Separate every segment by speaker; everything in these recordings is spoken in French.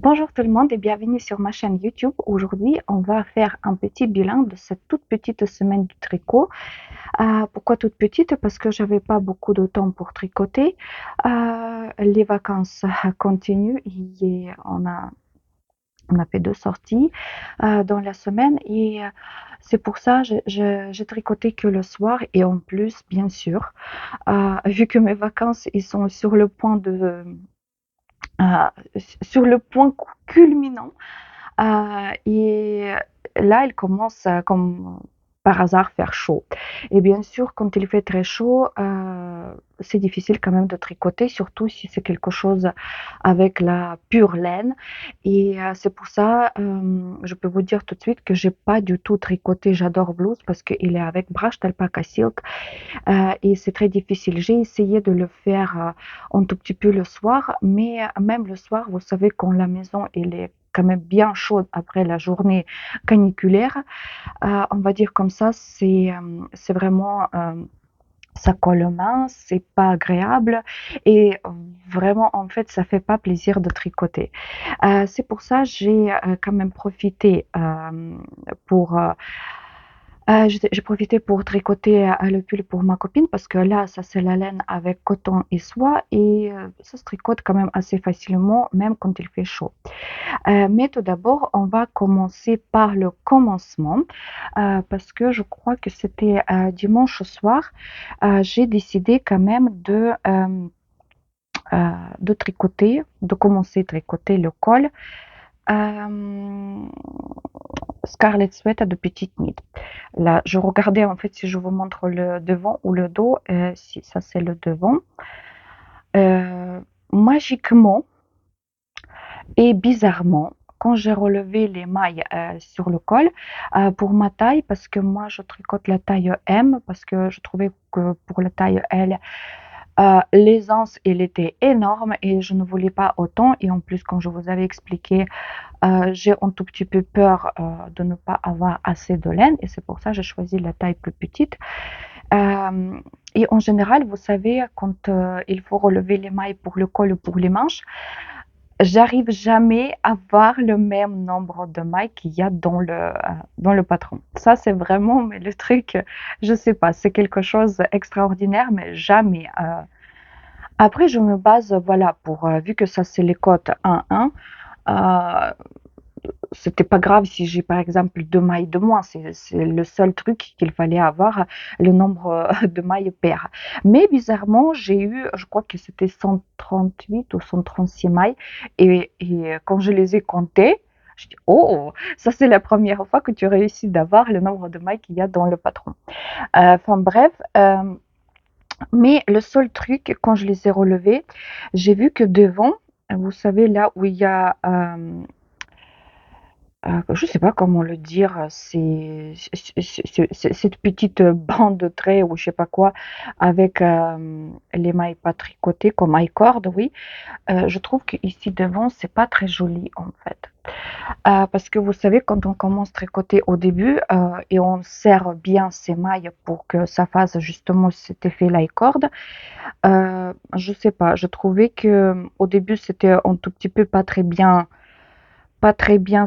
Speaker 1: Bonjour tout le monde et bienvenue sur ma chaîne YouTube. Aujourd'hui, on va faire un petit bilan de cette toute petite semaine du tricot. Pourquoi toute petite? Parce que j'avais pas beaucoup de temps pour tricoter. Les vacances continuent. On a fait 2 sorties dans la semaine et c'est pour ça que j'ai tricoté que le soir et en plus, bien sûr, vu que mes vacances ils sont euh, sur le point culminant. Et là, il commence comme par hasard faire chaud. Et bien sûr, quand il fait très chaud, c'est difficile quand même de tricoter, surtout si c'est quelque chose avec la pure laine. Et c'est pour ça, je peux vous dire tout de suite que j'ai pas du tout tricoté. J'adore blouse parce qu'il est avec Brush Alpaca Silk et c'est très difficile. J'ai essayé de le faire un tout petit peu le soir, mais même le soir, vous savez, quand la maison elle est quand même bien chaude après la journée caniculaire, on va dire comme ça, c'est vraiment ça colle aux mains, c'est pas agréable et vraiment en fait ça fait pas plaisir de tricoter. C'est pour ça j'ai quand même profité pour j'ai profité pour tricoter le pull pour ma copine parce que là, ça c'est la laine avec coton et soie et ça se tricote quand même assez facilement, même quand il fait chaud. Mais tout d'abord, on va commencer par le commencement parce que je crois que c'était dimanche soir. J'ai décidé quand même de tricoter, de commencer à tricoter le col. Euh, Scarlet Sweat à de petites nids. Là, je regardais en fait si je vous montre le devant ou le dos. Si ça c'est le devant. Magiquement et bizarrement, quand j'ai relevé les mailles sur le col, pour ma taille, parce que moi je tricote la taille M, parce que je trouvais que pour la taille L, l'aisance elle était énorme et je ne voulais pas autant. Et en plus, comme je vous avais expliqué, j'ai un tout petit peu peur de ne pas avoir assez de laine et c'est pour ça que j'ai choisi la taille plus petite. Euh, et en général, vous savez, quand il faut relever les mailles pour le col ou pour les manches, j'arrive jamais à voir le même nombre de mailles qu'il y a dans le patron. Ça, c'est vraiment mais le truc, je sais pas, c'est quelque chose d'extraordinaire, mais jamais. Après, je me base, voilà, vu que ça, c'est les cotes 1-1, euh, c'était pas grave si j'ai par exemple 2 mailles de moins, c'est le seul truc qu'il fallait avoir le nombre de mailles paires. Mais bizarrement, j'ai eu, je crois que c'était 138 ou 136 mailles, et quand je les ai comptées, je dis, oh, ça c'est la première fois que tu réussis d'avoir le nombre de mailles qu'il y a dans le patron. Enfin bref, mais le seul truc, quand je les ai relevées, j'ai vu que devant, vous savez, là où il y a je sais pas comment le dire, c'est cette petite bande de traits ou je sais pas quoi avec les mailles pas tricotées comme I-cord, oui. Je trouve qu'ici devant, c'est pas très joli en fait. Parce que vous savez, quand on commence à tricoter au début et on serre bien ses mailles pour que ça fasse justement cet effet I-cord, je sais pas, je trouvais que au début c'était un tout petit peu pas très bien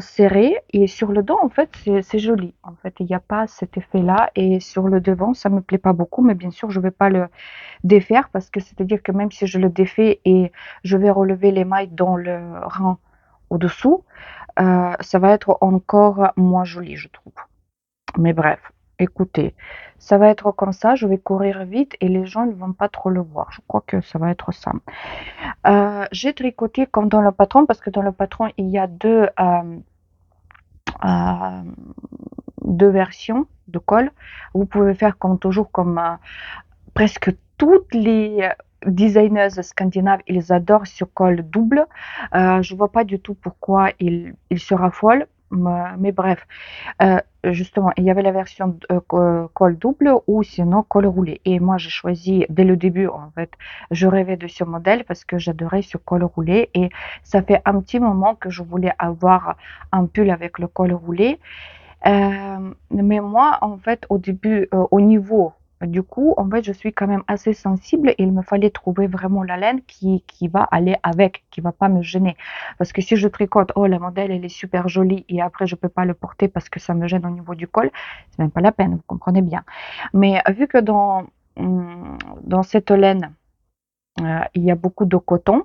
Speaker 1: serré et sur le dos en fait c'est joli en fait il n'y a pas cet effet là et sur le devant ça me plaît pas beaucoup mais bien sûr je vais pas le défaire parce que c'est à dire que même si je le défais et je vais relever les mailles dans le rang au dessous ça va être encore moins joli je trouve. Mais bref, écoutez, ça va être comme ça, je vais courir vite et les gens ne vont pas trop le voir, je crois que ça va être ça. J'ai tricoté comme dans le patron parce que dans le patron il y a euh, deux versions de col. Vous pouvez faire comme toujours, comme presque toutes les designers scandinaves, ils adorent ce col double. Je vois pas du tout pourquoi ils se raffolent. Mais bref, justement, il y avait la version col double ou sinon col roulé. Et moi, j'ai choisi dès le début, en fait, je rêvais de ce modèle parce que j'adorais ce col roulé. Et ça fait un petit moment que je voulais avoir un pull avec le col roulé. Mais moi, en fait, au début, au niveau du coup, en fait, je suis quand même assez sensible et il me fallait trouver vraiment la laine qui va aller avec, qui va pas me gêner. Parce que si je tricote, oh, la modèle, elle est super jolie et après, je peux pas le porter parce que ça me gêne au niveau du col, c'est même pas la peine, vous comprenez bien. Mais vu que dans cette laine, il y a beaucoup de coton,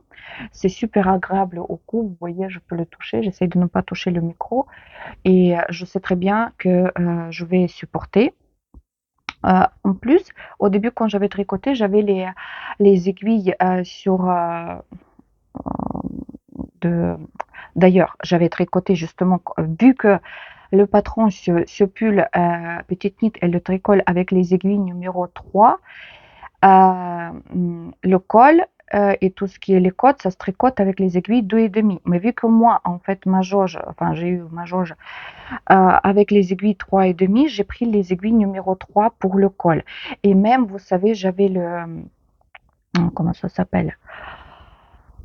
Speaker 1: c'est super agréable au cou. Vous voyez, je peux le toucher, j'essaie de ne pas toucher le micro et je sais très bien que je vais supporter. En plus, au début, quand j'avais tricoté, j'avais les aiguilles sur de. D'ailleurs, j'avais tricoté justement, vu que le patron, ce pull Petite Knit, elle le tricole avec les aiguilles numéro 3, le col et tout ce qui est les côtes, ça se tricote avec les aiguilles 2,5. Mais vu que moi, en fait, ma jauge, enfin, j'ai eu ma jauge avec les aiguilles 3,5, j'ai pris les aiguilles numéro 3 pour le col. Et même, vous savez, j'avais comment ça s'appelle?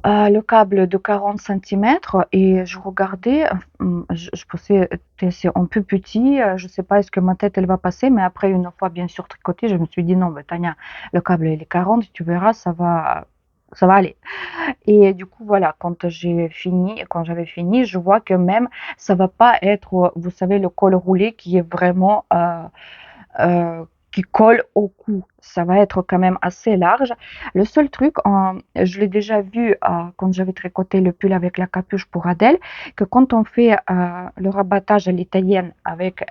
Speaker 1: Le câble de 40 centimètres et je regardais, je pensais que c'est un peu petit, je sais pas est-ce que ma tête elle va passer, mais après une fois bien sûr tricoté, je me suis dit non, mais Tania, le câble il est 40, tu verras, ça va aller. Et du coup voilà, quand j'avais fini, je vois que même ça va pas être, vous savez, le col roulé qui est vraiment qui colle au cou. Ça va être quand même assez large. Le seul truc, je l'ai déjà vu quand j'avais tricoté le pull avec la capuche pour Adèle, que quand on fait le rabattage à l'italienne avec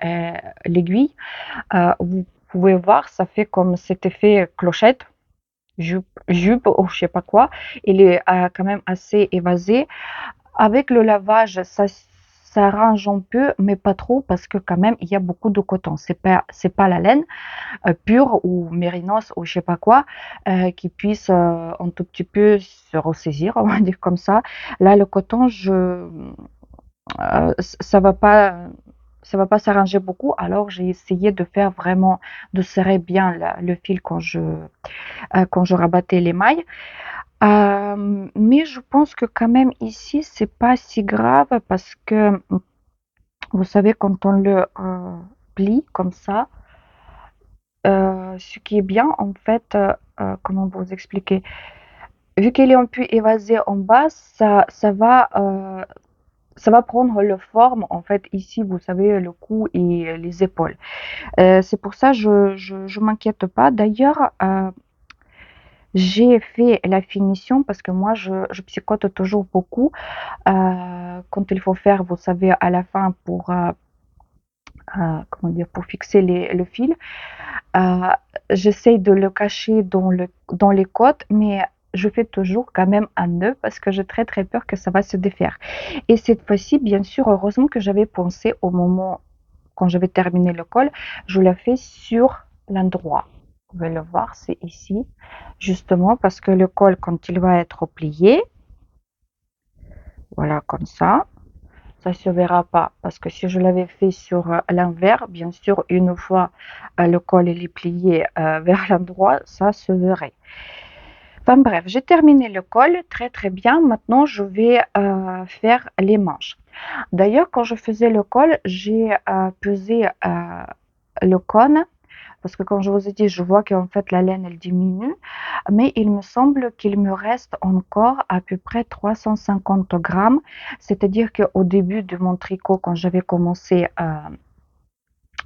Speaker 1: l'aiguille, vous pouvez voir, ça fait comme cet effet clochette, jupe ou je sais pas quoi. Il est quand même assez évasé. Avec le lavage, ça s'arrange un peu, mais pas trop parce que quand même il y a beaucoup de coton. C'est pas la laine pure ou mérinos ou je sais pas quoi qui puisse un tout petit peu se ressaisir, on va dire comme ça. Là, le coton, ça va pas. Ça va pas s'arranger beaucoup, alors j'ai essayé de faire vraiment, de serrer bien le fil quand je rabattais les mailles. Mais je pense que quand même ici, c'est pas si grave parce que vous savez, quand on le plie comme ça, ce qui est bien, en fait, comment vous expliquer? Vu qu'il est un peu évasé en bas, ça va prendre la forme, en fait, ici, vous savez, le cou et les épaules. C'est pour ça je m'inquiète pas. D'ailleurs, j'ai fait la finition parce que moi, je psychote toujours beaucoup quand il faut faire, vous savez, à la fin pour comment dire, pour fixer le fil. Euh, J'essaye de le cacher dans les côtes, mais je fais toujours quand même un nœud parce que j'ai très très peur que ça va se défaire. Et cette fois-ci, bien sûr, heureusement que j'avais pensé au moment quand je vais terminer le col, je le fais sur l'endroit. Vous pouvez le voir, c'est ici, justement parce que le col, quand il va être plié, voilà comme ça se verra pas parce que si je l'avais fait sur l'envers, bien sûr, une fois le col est plié vers l'endroit, ça se verrait. Enfin bref, j'ai terminé le col très très bien. Maintenant, je vais faire les manches. D'ailleurs, quand je faisais le col, j'ai pesé le cône parce que comme je vous ai dit, je vois qu'en fait la laine elle diminue, mais il me semble qu'il me reste encore à peu près 350 grammes. C'est-à-dire qu'au début de mon tricot, quand j'avais commencé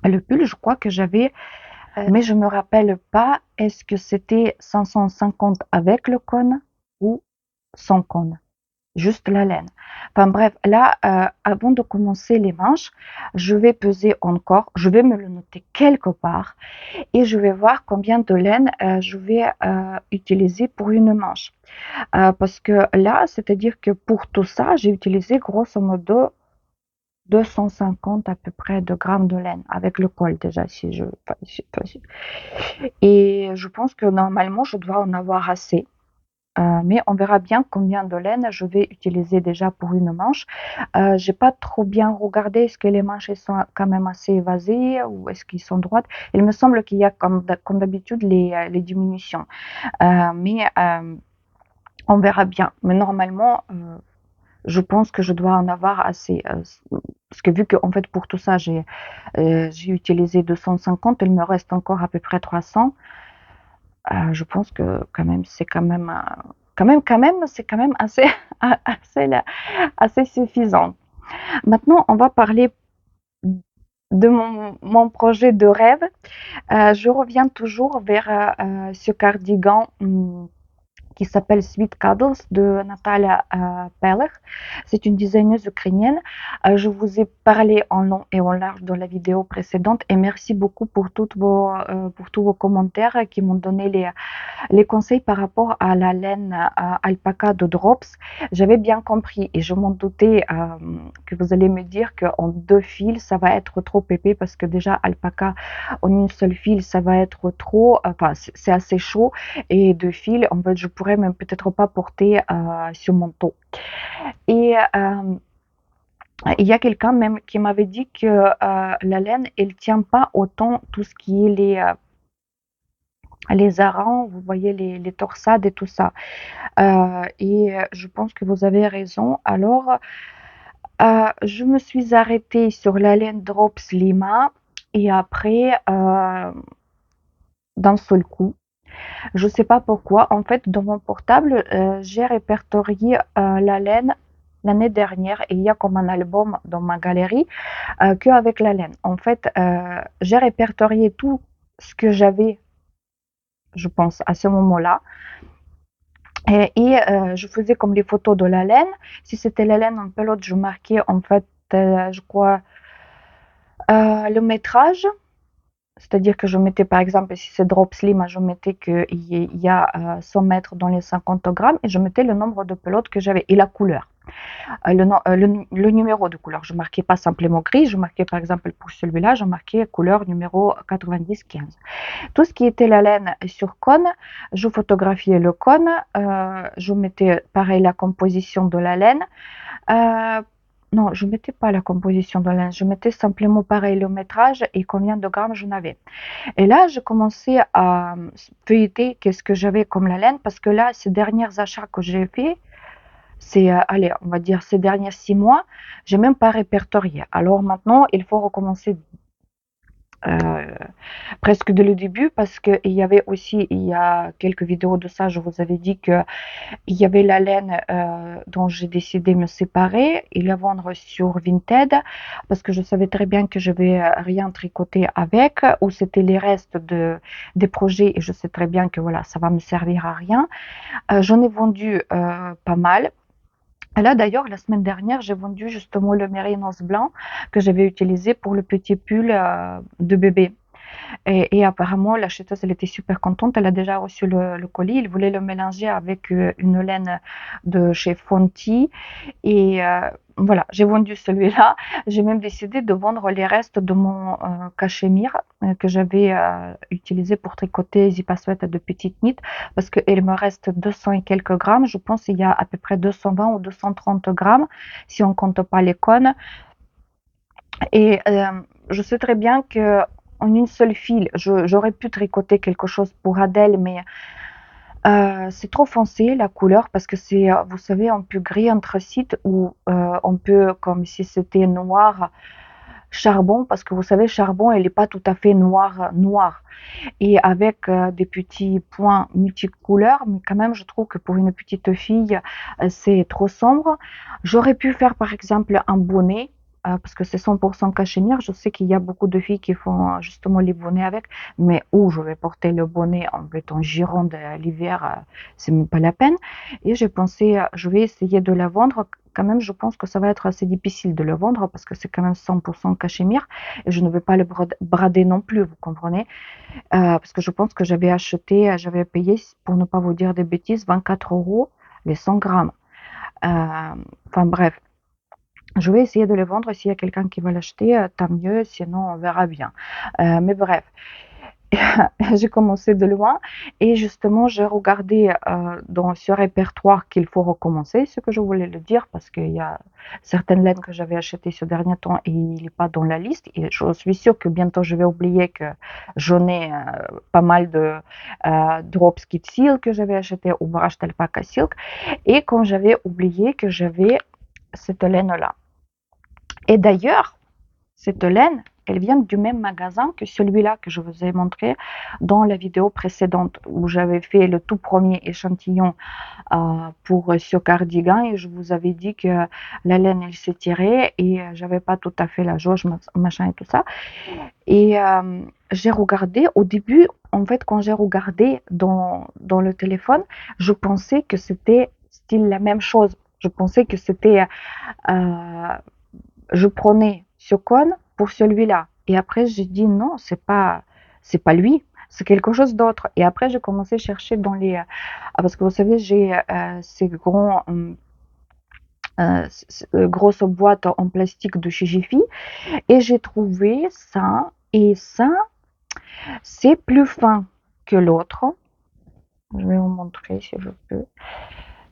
Speaker 1: le pull, je crois que j'avais, mais je me rappelle pas, est-ce que c'était 550 avec le cône ou sans cône? Juste la laine. Enfin bref, là, avant de commencer les manches, je vais peser encore, je vais me le noter quelque part et je vais voir combien de laine je vais utiliser pour une manche. Parce que là, c'est-à-dire que pour tout ça, j'ai utilisé grosso modo 250 à peu près de grammes de laine avec le col déjà si je et je pense que normalement je dois en avoir assez. Mais on verra bien combien de laine je vais utiliser déjà pour une manche. J'ai pas trop bien regardé, est-ce que les manches elles sont quand même assez évasées ou est-ce qu'ils sont droites? Il me semble qu'il y a comme d'habitude les diminutions. Mais on verra bien. Mais normalement, je pense que je dois en avoir assez. Parce que vu que en fait pour tout ça j'ai utilisé 250, il me reste encore à peu près 300. Je pense que quand même c'est c'est quand même assez assez, assez suffisant. Maintenant, on va parler de mon projet de rêve. Je reviens toujours vers ce cardigan qui s'appelle Sweet Cuddles de Natalia Pelech. C'est une designeuse ukrainienne. Je vous ai parlé en long et en large dans la vidéo précédente et merci beaucoup pour tous vos commentaires qui m'ont donné les conseils par rapport à la laine alpaca de Drops. J'avais bien compris et je m'en doutais que vous allez me dire qu'en 2 fils, ça va être trop épais parce que déjà alpaca en une seule fil, ça va être trop, enfin c'est assez chaud et 2 fils, en fait, je pourrais même peut-être pas porter sur mon dos. Et il y a quelqu'un même qui m'avait dit que la laine, elle tient pas autant tout ce qui est les harengs, vous voyez les torsades et tout ça. Et je pense que vous avez raison. Alors, je me suis arrêtée sur la laine Drops Lima et après, d'un seul coup, je ne sais pas pourquoi, en fait, dans mon portable, j'ai répertorié la laine l'année dernière et il y a comme un album dans ma galerie qu'avec la laine. En fait, j'ai répertorié tout ce que j'avais, je pense, à ce moment-là. Et je faisais comme les photos de la laine. Si c'était la laine en pelote, je marquais en fait, je crois, le métrage. C'est-à-dire que je mettais, par exemple, si c'est drop slim, je mettais qu'il y a 100 mètres dans les 50 grammes et je mettais le nombre de pelotes que j'avais et la couleur, le numéro de couleur. Je ne marquais pas simplement gris, je marquais par exemple pour celui-là, je marquais couleur numéro 90-15. Tout ce qui était la laine sur cône, je photographiais le cône, je mettais pareil la composition de la laine. Euh, non, je ne mettais pas la composition de la laine, je mettais simplement pareil le métrage et combien de grammes j'en avais. Et là, j'ai commencé à feuilleter qu'est-ce que j'avais comme la laine parce que là, ces derniers achats que j'ai fait, c'est, allez, on va dire ces derniers 6 mois, j'ai même pas répertorié. Alors maintenant, il faut recommencer euh, presque dès le début parce qu'il y avait aussi, il y a quelques vidéos de ça, je vous avais dit qu'il y avait la laine dont j'ai décidé de me séparer et la vendre sur Vinted parce que je savais très bien que je vais rien tricoter avec ou c'était les restes des projets et je sais très bien que voilà, ça va me servir à rien. J'en ai vendu pas mal. Là, d'ailleurs, la semaine dernière, j'ai vendu justement le mérinos blanc que j'avais utilisé pour le petit pull de bébé. Et apparemment, l'acheteuse, elle était super contente. Elle a déjà reçu le colis. Elle voulait le mélanger avec une laine de chez Fonty. Et voilà, j'ai vendu celui-là. J'ai même décidé de vendre les restes de mon cachemire que j'avais utilisé pour tricoter Zipa Sweat de petites nites parce qu'il me reste 200 et quelques grammes. Je pense qu'il y a à peu près 220 ou 230 grammes si on compte pas les cônes. Et je sais très bien que en une seule file, j'aurais pu tricoter quelque chose pour Adèle, mais c'est trop foncé la couleur parce que c'est, vous savez, un peu gris anthracite ou un peu comme si c'était noir charbon parce que vous savez, charbon, elle n'est pas tout à fait noir noir. Et avec des petits points multicouleurs, mais quand même, je trouve que pour une petite fille, c'est trop sombre. J'aurais pu faire par exemple un bonnet. Parce que c'est 100% cachemire, je sais qu'il y a beaucoup de filles qui font justement les bonnets avec, mais où je vais porter le bonnet en béton gironde l'hiver, c'est même pas la peine. Et j'ai pensé, je vais essayer de la vendre. Quand même, je pense que ça va être assez difficile de le vendre parce que c'est quand même 100% cachemire et je ne vais pas le brader non plus, vous comprenez? Parce que je pense que j'avais payé, pour ne pas vous dire des bêtises, 24 € les 100 grammes. Enfin bref, je vais essayer de les vendre. S'il y a quelqu'un qui va l'acheter, tant mieux, sinon on verra bien. Mais bref, j'ai commencé de loin et justement j'ai regardé dans ce répertoire qu'il faut recommencer, ce que je voulais le dire parce qu'il y a certaines laines que j'avais achetées ce dernier temps et il n'est pas dans la liste et je suis sûre que bientôt je vais oublier que j'en ai pas mal de Drops Kit Silk que j'avais acheté ou Brush Alpaca Silk et comme j'avais oublié que j'avais cette laine-là. Et d'ailleurs, cette laine, elle vient du même magasin que celui-là que je vous ai montré dans la vidéo précédente où j'avais fait le tout premier échantillon pour ce cardigan et je vous avais dit que la laine elle s'est tirée et j'avais pas tout à fait la jauge machin et tout ça. Et j'ai regardé au début, en fait, quand j'ai regardé dans le téléphone, je pensais que c'était style la même chose. Je pensais que c'était, je prenais ce cône pour celui-là. Et après, j'ai dit non, c'est pas lui, c'est quelque chose d'autre. Et après, j'ai commencé à chercher dans les, parce que vous savez, j'ai ces grosses boîtes en plastique de chez Jiffy et j'ai trouvé ça. Et ça, c'est plus fin que l'autre. Je vais vous montrer si je peux.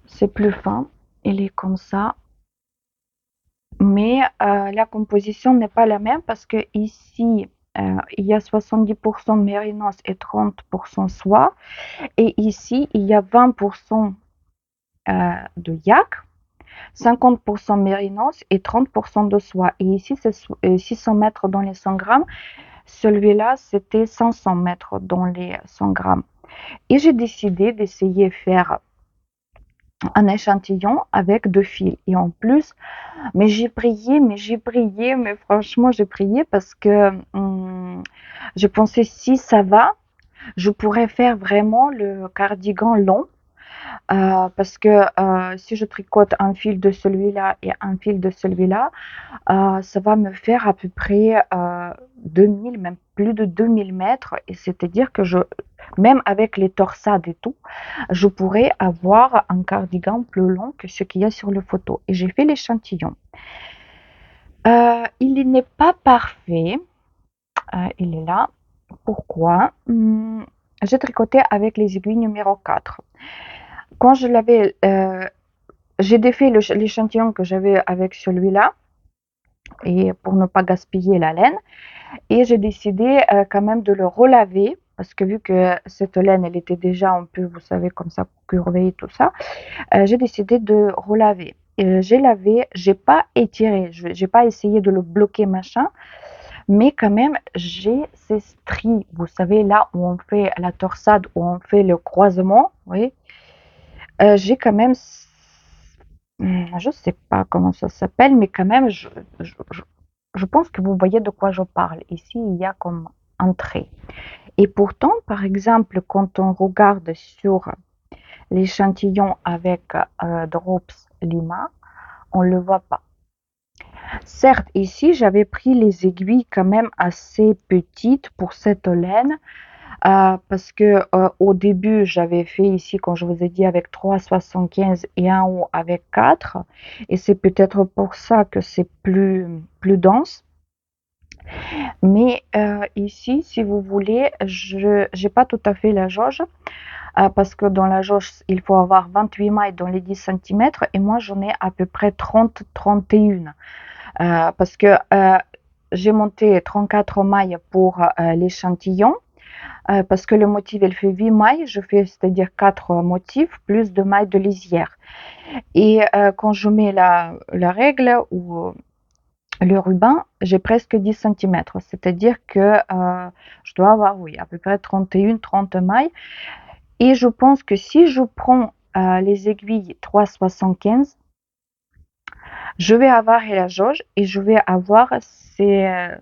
Speaker 1: C'est plus fin. Il est comme ça. Mais la composition n'est pas la même parce que ici, il y a 70% mérinos et 30% soie. Et ici, il y a 20% de yak, 50% mérinos et 30% de soie. Et ici, c'est 600 mètres dans les 100 grammes. Celui-là, c'était 500 mètres dans les 100 grammes. Et j'ai décidé d'essayer de faire un échantillon avec 2 fils. Et en plus, mais j'ai prié, mais franchement, j'ai prié parce que je pensais si ça va, je pourrais faire vraiment le cardigan long. Parce que si je tricote un fil de celui-là et un fil de celui-là, ça va me faire à peu près 2000, même plus de 2000 mètres. Et c'est-à-dire que même avec les torsades et tout, je pourrais avoir un cardigan plus long que ce qu'il y a sur le photo. Et j'ai fait l'échantillon. Il n'est pas parfait. Il est là. Pourquoi j'ai tricoté avec les aiguilles numéro 4. Quand je l'avais, j'ai défait l'échantillon que j'avais avec celui-là et pour ne pas gaspiller la laine. Et j'ai décidé quand même de le relaver parce que vu que cette laine, elle était déjà un peu, vous savez, comme ça, curvée et tout ça, j'ai décidé de relaver. J'ai lavé, j'ai pas étiré, j'ai pas essayé de le bloquer machin, mais quand même j'ai ces stries, vous savez là où on fait la torsade, où on fait le croisement, oui, j'ai quand même, je sais pas comment ça s'appelle, mais quand même je pense que vous voyez de quoi je parle. Ici il y a comme un trait. Et pourtant, par exemple, quand on regarde sur l'échantillon avec Drops Lima, on ne le voit pas. Certes, ici, j'avais pris les aiguilles quand même assez petites pour cette laine parce que au début, j'avais fait ici, quand je vous ai dit, avec 3,75 et en haut avec 4. Et c'est peut-être pour ça que c'est plus dense. Mais ici, si vous voulez, je n'ai pas tout à fait la jauge. Parce que dans la jauge, il faut avoir 28 mailles dans les 10 cm et moi j'en ai à peu près 30-31. Parce que j'ai monté 34 mailles pour l'échantillon. Parce que le motif, il fait 8 mailles, je fais, c'est-à-dire 4 motifs, plus 2 mailles de lisière. Et quand je mets la règle ou le ruban, j'ai presque 10 cm. C'est-à-dire que je dois avoir, oui, à peu près 31-30 mailles. Et je pense que si je prends les aiguilles 3,75, je vais avoir la jauge et je vais avoir ces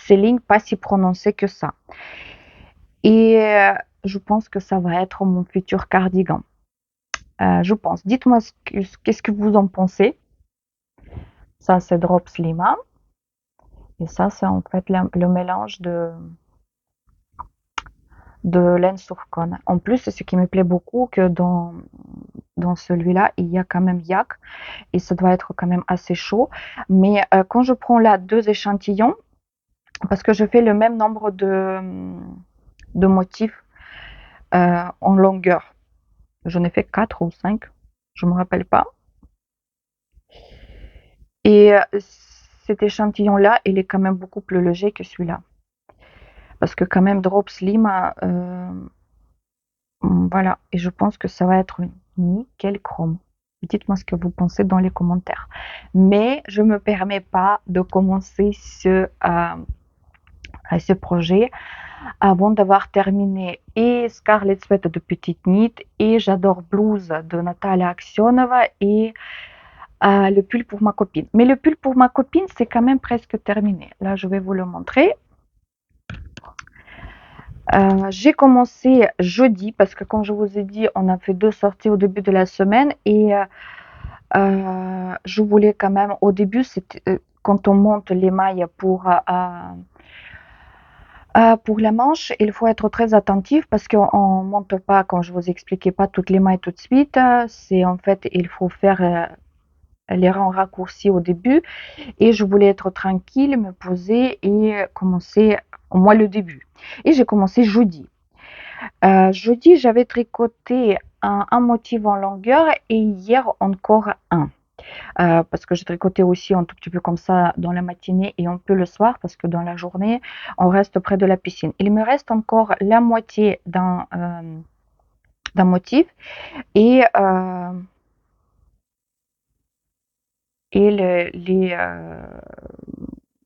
Speaker 1: lignes pas si prononcées que ça. Et je pense que ça va être mon futur cardigan. Je pense. Dites-moi qu'est-ce que vous en pensez. Ça, c'est Drops Lima. Et ça, c'est en fait le mélange de laine sur cône. En plus, c'est ce qui me plaît beaucoup que dans celui-là, il y a quand même yak et ça doit être quand même assez chaud. Mais quand je prends là 2 échantillons, parce que je fais le même nombre de motifs en longueur. J'en ai fait 4 ou 5, je ne me rappelle pas. Et cet échantillon-là, il est quand même beaucoup plus léger que celui-là. Parce que quand même, Drops Lima, voilà. Et je pense que ça va être nickel chrome. Dites-moi ce que vous pensez dans les commentaires. Mais je ne me permets pas de commencer ce projet avant d'avoir terminé et Scarlet Sweat de Petite Nit et J'adore Blues de Natalia Aksionova et le pull pour ma copine. Mais le pull pour ma copine, c'est quand même presque terminé. Là, je vais vous le montrer. J'ai commencé jeudi parce que comme je vous ai dit, on a fait 2 sorties au début de la semaine et je voulais quand même au début, c'était, quand on monte les mailles pour la manche, il faut être très attentif parce qu'on ne monte pas, comme je vous expliquais, pas toutes les mailles tout de suite. C'est en fait, il faut faire les rangs raccourcis au début et je voulais être tranquille, me poser et commencer au moins le début. Et j'ai commencé jeudi. Jeudi, j'avais tricoté un motif en longueur et hier encore un. Parce que j'ai tricoté aussi un tout petit peu comme ça dans la matinée et un peu le soir parce que dans la journée, on reste près de la piscine. Il me reste encore la moitié d'un motif et,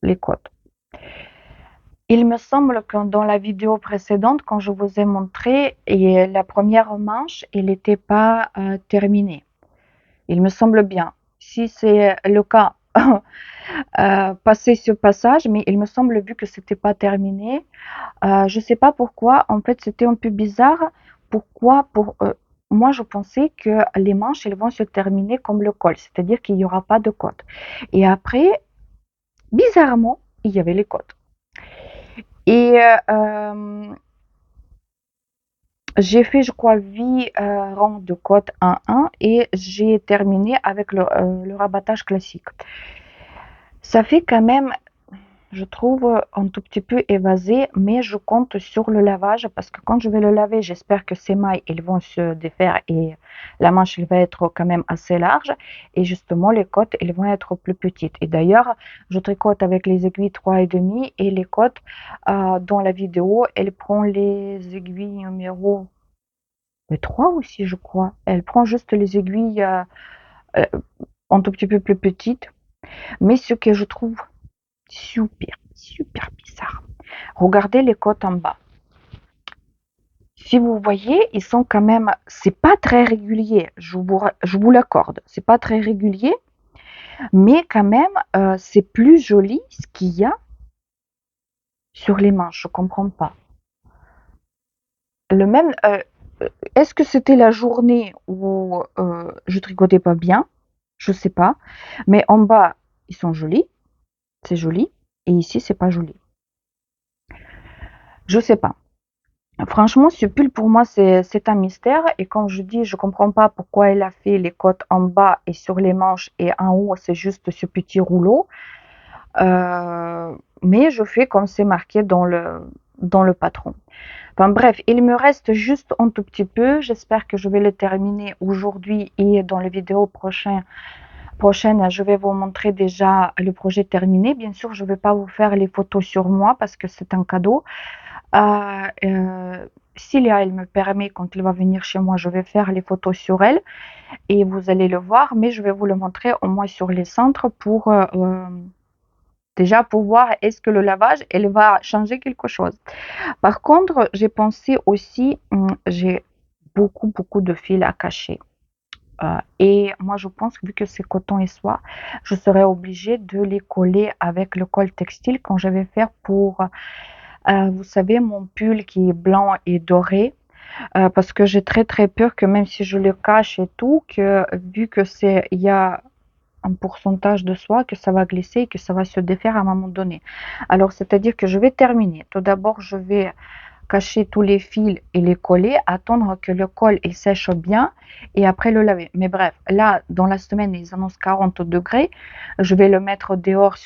Speaker 1: les côtes. Il me semble que dans la vidéo précédente, quand je vous ai montré, et la première manche, elle n'était pas terminée. Il me semble bien. Si c'est le cas, passer ce passage, mais il me semble vu que c'était pas terminé. Je sais pas pourquoi. En fait, c'était un peu bizarre. Pourquoi moi, je pensais que les manches, elles vont se terminer comme le col, c'est-à-dire qu'il n'y aura pas de côte. Et après, bizarrement, il y avait les côtes. Et j'ai fait, je crois, 8 rangs de côtes 1-1 et j'ai terminé avec le rabattage classique. Ça fait quand même, je trouve, un tout petit peu évasé, mais je compte sur le lavage parce que quand je vais le laver, j'espère que ces mailles, elles vont se défaire et la manche, elle va être quand même assez large et justement, les côtes, elles vont être plus petites. Et d'ailleurs, je tricote avec les aiguilles 3,5 et les côtes, dans la vidéo, elle prend les aiguilles numéro 3 aussi, je crois. Elle prend juste les aiguilles euh, un tout petit peu plus petites. Mais ce que je trouve super, super bizarre. Regardez les côtes en bas. Si vous voyez, ils sont quand même, c'est pas très régulier, je vous l'accorde, c'est pas très régulier, mais quand même, c'est plus joli ce qu'il y a sur les manches, je comprends pas. Le même, est-ce que c'était la journée où je tricotais pas bien? Je sais pas, mais en bas, ils sont jolis, c'est joli, et ici, c'est pas joli. Je sais pas. Franchement, ce pull pour moi, c'est un mystère. Et comme je dis, je comprends pas pourquoi elle a fait les côtes en bas et sur les manches et en haut, c'est juste ce petit rouleau. Mais je fais comme c'est marqué dans le patron. Enfin bref, il me reste juste un tout petit peu. J'espère que je vais le terminer aujourd'hui et dans les vidéos prochaines, je vais vous montrer déjà le projet terminé. Bien sûr, je ne vais pas vous faire les photos sur moi parce que c'est un cadeau. Cilia, elle me permet, quand elle va venir chez moi, je vais faire les photos sur elle et vous allez le voir, mais je vais vous le montrer au moins sur les centres pour déjà pour voir est-ce que le lavage, elle va changer quelque chose. Par contre, j'ai pensé aussi, j'ai beaucoup, beaucoup de fils à cacher. Et moi, je pense que vu que c'est coton et soie, je serai obligée de les coller avec le col textile quand je vais faire pour, vous savez, mon pull qui est blanc et doré. Parce que j'ai très très peur que même si je le cache et tout, que vu que il y a un pourcentage de soie, que ça va glisser et que ça va se défaire à un moment donné. Alors, c'est-à-dire que je vais terminer. Tout d'abord, je vais cacher tous les fils et les coller, attendre que le col il sèche bien et après le laver. Mais bref, là, dans la semaine, ils annoncent 40 degrés. Je vais le mettre dehors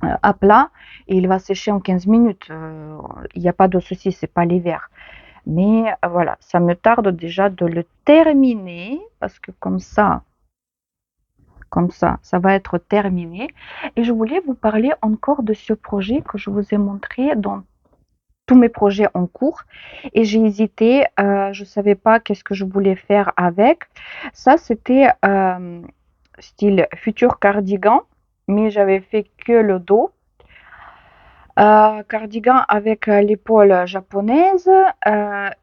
Speaker 1: à plat et il va sécher en 15 minutes. Il n'y a pas de souci, c'est pas l'hiver. Mais voilà, ça me tarde déjà de le terminer parce que ça va être terminé. Et je voulais vous parler encore de ce projet que je vous ai montré tous mes projets en cours et j'ai hésité, je savais pas qu'est-ce que je voulais faire avec. Ça, c'était style futur cardigan, mais j'avais fait que le dos. Cardigan avec l'épaule japonaise.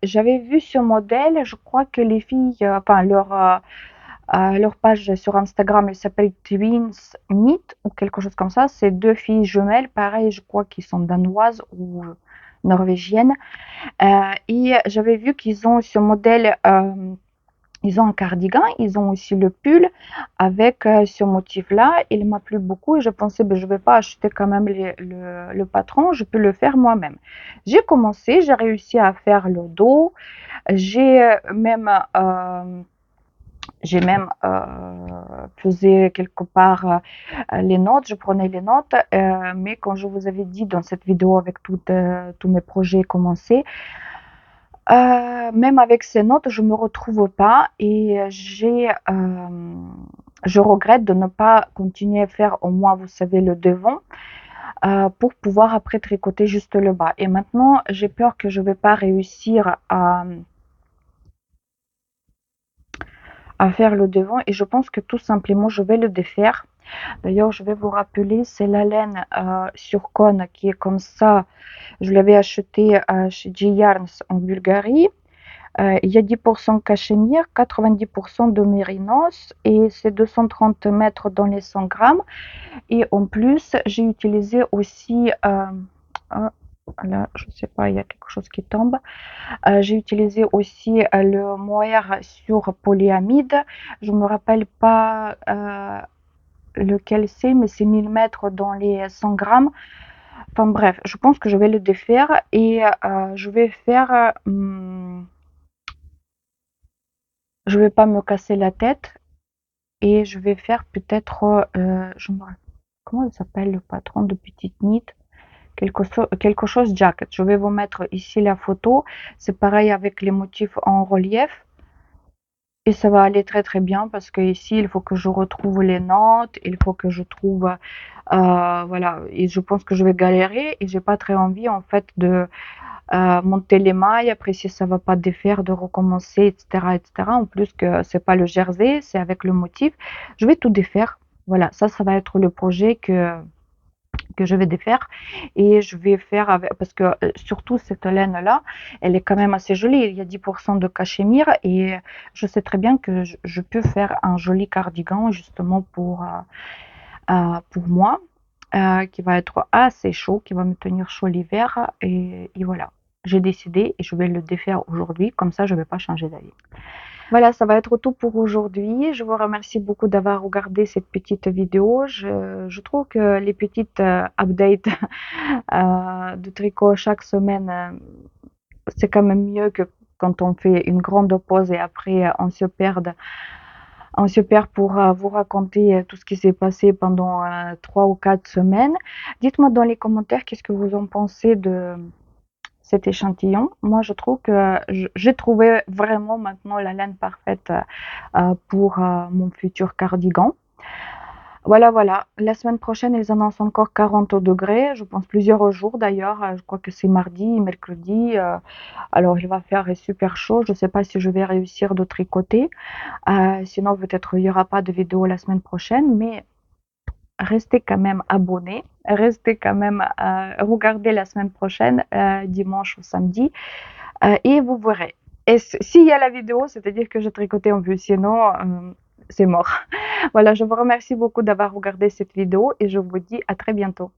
Speaker 1: J'avais vu ce modèle, je crois que les filles, enfin leur page sur Instagram, elle s'appelle Twins Knit ou quelque chose comme ça. C'est deux filles jumelles, pareil, je crois qu'ils sont danoises ou norvégiennes. Et j'avais vu qu'ils ont ce modèle, ils ont un cardigan, ils ont aussi le pull avec ce motif-là. Il m'a plu beaucoup et je pensais, ben, je ne vais pas acheter quand même le patron, je peux le faire moi-même. J'ai commencé, j'ai réussi à faire le dos. J'ai même, euh, j'ai même faisais quelque part les notes, je prenais les notes, mais quand je vous avais dit dans cette vidéo avec tous mes projets commencés, même avec ces notes, je me retrouve pas et je regrette de ne pas continuer à faire au moins, vous savez, le devant pour pouvoir après tricoter juste le bas. Et maintenant, j'ai peur que je vais pas réussir à faire le devant et je pense que tout simplement, je vais le défaire. D'ailleurs, je vais vous rappeler, c'est la laine sur cône qui est comme ça. Je l'avais acheté chez G-Yarns en Bulgarie. Il y a 10% cachemire, 90% de mérinos et c'est 230 mètres dans les 100 grammes. Et en plus, j'ai utilisé aussi, là, je ne sais pas, il y a quelque chose qui tombe. J'ai utilisé aussi le mohair sur polyamide. Je ne me rappelle pas lequel c'est, mais c'est 1000 mètres dans les 100 grammes. Enfin bref, je pense que je vais le défaire et je vais faire. Je vais pas me casser la tête et je vais faire peut-être, comment il s'appelle le patron de Petite Knit? Quelque chose jacket. Je vais vous mettre ici la photo. C'est pareil avec les motifs en relief. Et ça va aller très très bien parce que ici il faut que je retrouve les notes, il faut que je trouve voilà et je pense que je vais galérer et j'ai pas très envie en fait de monter les mailles, après si ça va pas défaire, de recommencer, etc., etc. En plus que c'est pas le jersey, c'est avec le motif. Je vais tout défaire. Voilà, ça va être le projet que je vais défaire et je vais faire avec, parce que surtout cette laine là elle est quand même assez jolie, il y a 10% de cachemire et je sais très bien que je peux faire un joli cardigan justement pour moi qui va être assez chaud, qui va me tenir chaud l'hiver et voilà, j'ai décidé et je vais le défaire aujourd'hui, comme ça je ne vais pas changer d'avis. Voilà, ça va être tout pour aujourd'hui. Je vous remercie beaucoup d'avoir regardé cette petite vidéo. Je trouve que les petites updates de tricot chaque semaine, c'est quand même mieux que quand on fait une grande pause et après on se perd pour vous raconter tout ce qui s'est passé pendant 3 ou 4 semaines. Dites-moi dans les commentaires qu'est-ce que vous en pensez de cet échantillon. Moi, je trouve que j'ai trouvé vraiment maintenant la laine parfaite pour mon futur cardigan. Voilà, voilà. La semaine prochaine, ils annoncent encore 40 degrés. Je pense plusieurs jours d'ailleurs. Je crois que c'est mardi, mercredi. Alors, il va faire super chaud. Je ne sais pas si je vais réussir de tricoter. Sinon, peut-être il n'y aura pas de vidéo la semaine prochaine. Mais restez quand même abonnés. Restez quand même, regardez la semaine prochaine, dimanche ou samedi. Et vous verrez. Et s'il y a la vidéo, c'est-à-dire que j'ai tricoté en vue, sinon c'est mort. Voilà, je vous remercie beaucoup d'avoir regardé cette vidéo et je vous dis à très bientôt.